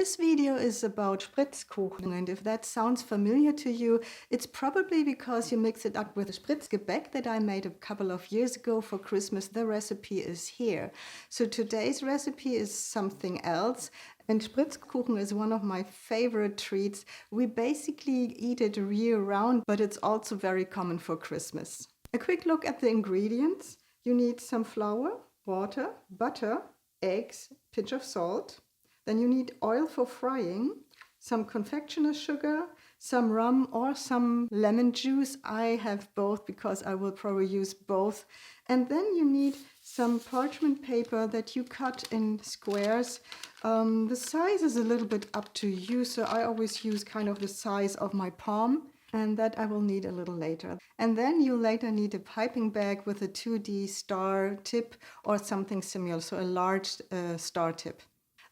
This video is about Spritzkuchen, and if that sounds familiar to you, it's probably because you mix it up with a Spritzgebäck that I made a couple of years ago for Christmas. The recipe is here. So today's recipe is something else, and Spritzkuchen is one of my favorite treats. We basically eat it year-round, but it's also very common for Christmas. A quick look at the ingredients. You need some flour, water, butter, eggs, pinch of salt. Then you need oil for frying, some confectioner's sugar, some rum or some lemon juice. I have both because I will probably use both. And then you need some parchment paper that you cut in squares. The size is a little bit up to you, so I always use kind of the size of my palm, and that I will need a little later. And then you later need a piping bag with a 2D star tip or something similar, so a large star tip.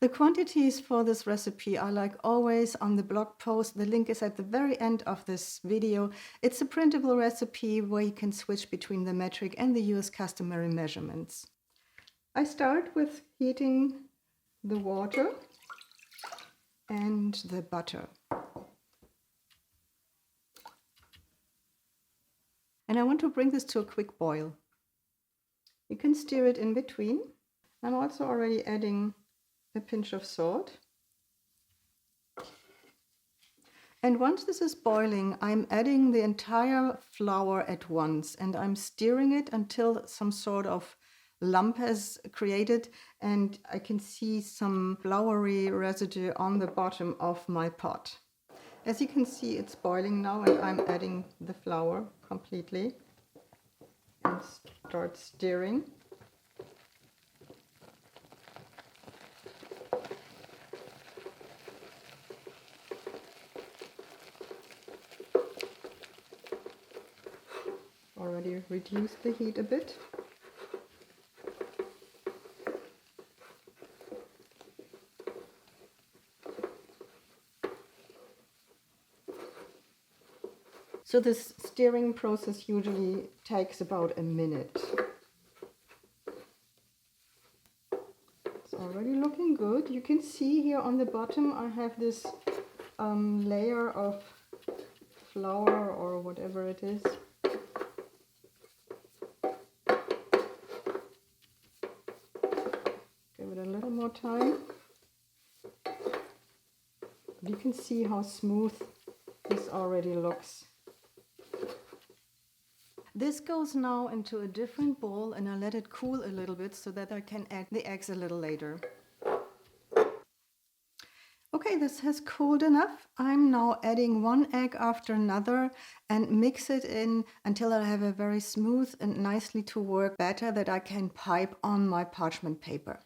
The quantities for this recipe are like always on the blog post. The link is at the very end of this video. It's a printable recipe where you can switch between the metric and the US customary measurements. I start with heating the water and the butter. And I want to bring this to a quick boil. You can stir it in between. I'm also already adding a pinch of salt. And once this is boiling, I'm adding the entire flour at once, and I'm stirring it until some sort of lump has created, and I can see some floury residue on the bottom of my pot. As you can see, it's boiling now, and I'm adding the flour completely and start stirring. Already reduced the heat a bit. So this stirring process usually takes about a minute. It's already looking good. You can see here on the bottom I have this layer of flour or whatever it is. Give it a little more time. You can see how smooth this already looks. This goes now into a different bowl, and I let it cool a little bit so that I can add the eggs a little later. Okay, this has cooled enough. I'm now adding one egg after another and mix it in until I have a very smooth and nicely to work batter that I can pipe on my parchment paper.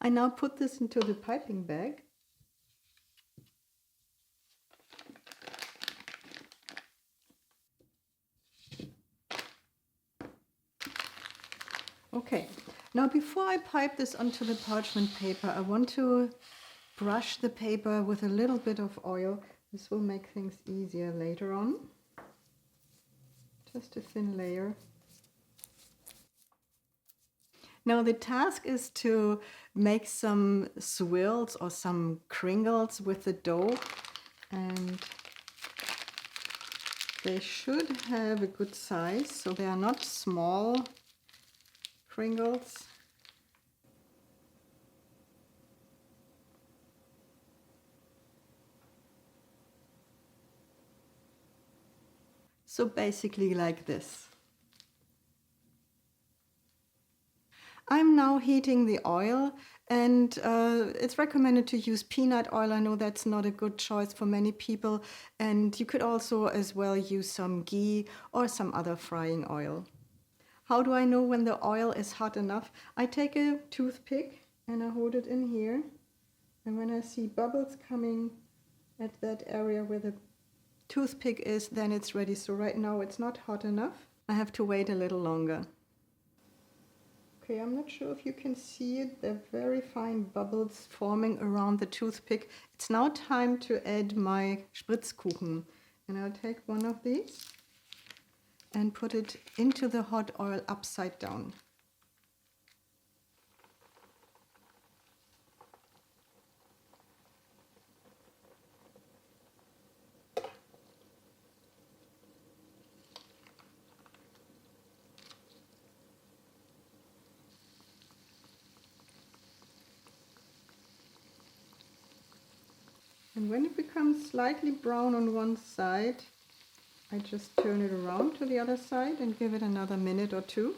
I now put this into the piping bag. Okay, now before I pipe this onto the parchment paper, I want to brush the paper with a little bit of oil. This will make things easier later on. Just a thin layer. Now the task is to make some swirls or some kringles with the dough, and they should have a good size, so they are not small kringles. So basically like this. I'm now heating the oil, and it's recommended to use peanut oil. I know that's not a good choice for many people, and you could also as well use some ghee or some other frying oil. How do I know when the oil is hot enough? I take a toothpick and I hold it in here, and when I see bubbles coming at that area where the toothpick is, then it's ready. So right now it's not hot enough. I have to wait a little longer. Okay, I'm not sure if you can see it. There are very fine bubbles forming around the toothpick. It's now time to add my Spritzkuchen. And I'll take one of these and put it into the hot oil upside down. And when it becomes slightly brown on one side, I just turn it around to the other side and give it another minute or two.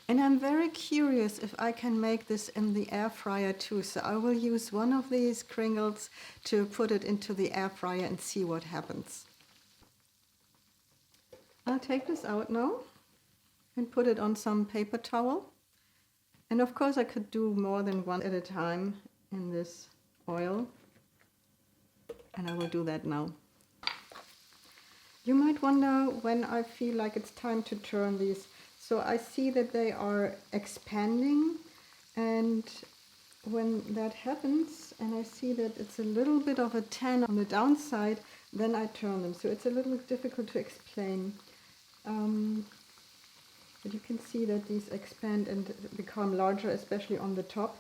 And I'm very curious if I can make this in the air fryer too. So I will use one of these kringles to put it into the air fryer and see what happens. I'll take this out now and put it on some paper towel. And of course I could do more than one at a time in this oil. And I will do that now. You might wonder when I feel like it's time to turn these. So I see that they are expanding, and when that happens and I see that it's a little bit of a tan on the downside, then I turn them. So it's a little difficult to explain. But you can see that these expand and become larger, especially on the top,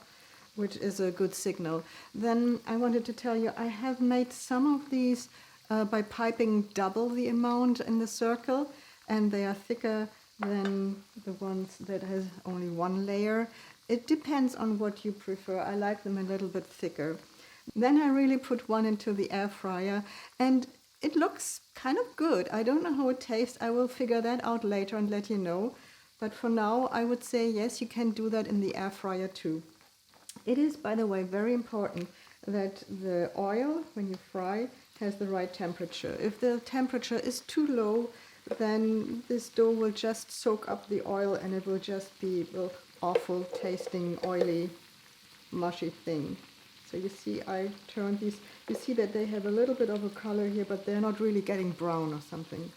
which is a good signal. Then I wanted to tell you, I have made some of these by piping double the amount in the circle, and they are thicker than the ones that has only one layer. It depends on what you prefer. I like them a little bit thicker. Then I really put one into the air fryer, and it looks kind of good. I don't know how it tastes. I will figure that out later and let you know. But for now, I would say yes, you can do that in the air fryer too. It is, by the way, very important that the oil, when you fry, has the right temperature. If the temperature is too low, then this dough will just soak up the oil and it will just be an awful tasting, oily, mushy thing. So you see, I turned these. You see that they have a little bit of a color here, but they're not really getting brown or something.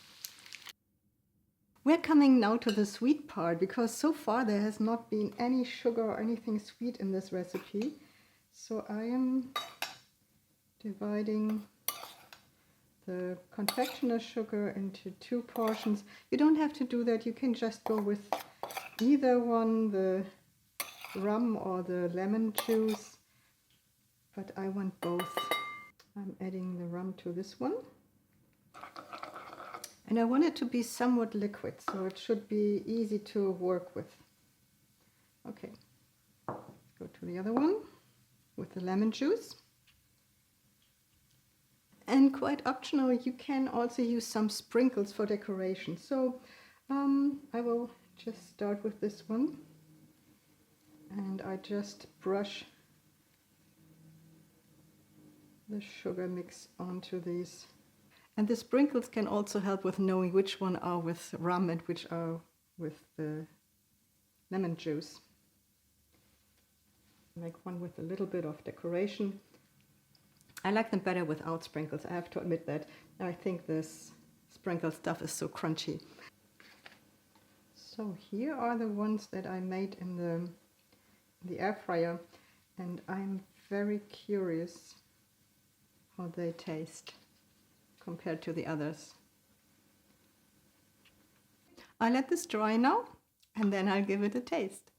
We're coming now to the sweet part, because so far there has not been any sugar or anything sweet in this recipe. So I am dividing the confectioner sugar into 2 portions. You don't have to do that. You can just go with either one, the rum or the lemon juice, but I want both. I'm adding the rum to this one. And I want it to be somewhat liquid, so it should be easy to work with. Okay, go to the other one with the lemon juice. And quite optional, you can also use some sprinkles for decoration. So I will just start with this one. And I just brush the sugar mix onto these. And the sprinkles can also help with knowing which one are with rum and which are with the lemon juice. Make one with a little bit of decoration. I like them better without sprinkles, I have to admit that. I think this sprinkle stuff is so crunchy. So here are the ones that I made in the air fryer, and I'm very curious how they taste compared to the others. I'll let this dry now, and then I'll give it a taste.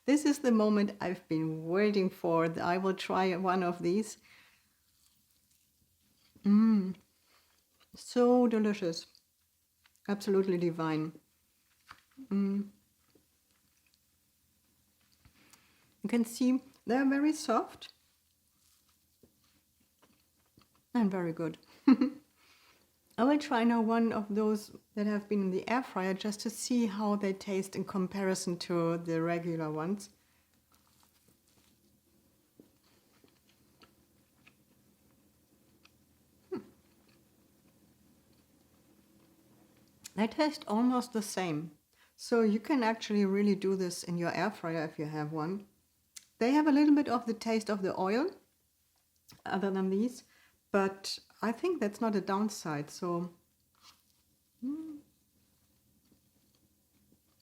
This is the moment I've been waiting for. I will try one of these. So delicious. Absolutely divine. You can see they're very soft and very good. I will try now one of those that have been in the air fryer just to see how they taste in comparison to the regular ones. They taste almost the same. So you can actually really do this in your air fryer if you have one. They have a little bit of the taste of the oil, other than these, but I think that's not a downside. So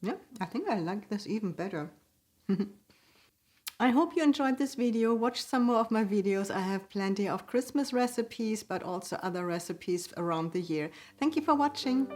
Yeah, I think I like this even better. I hope you enjoyed this video. Watch some more of my videos. I have plenty of Christmas recipes, but also other recipes around the year. Thank you for watching.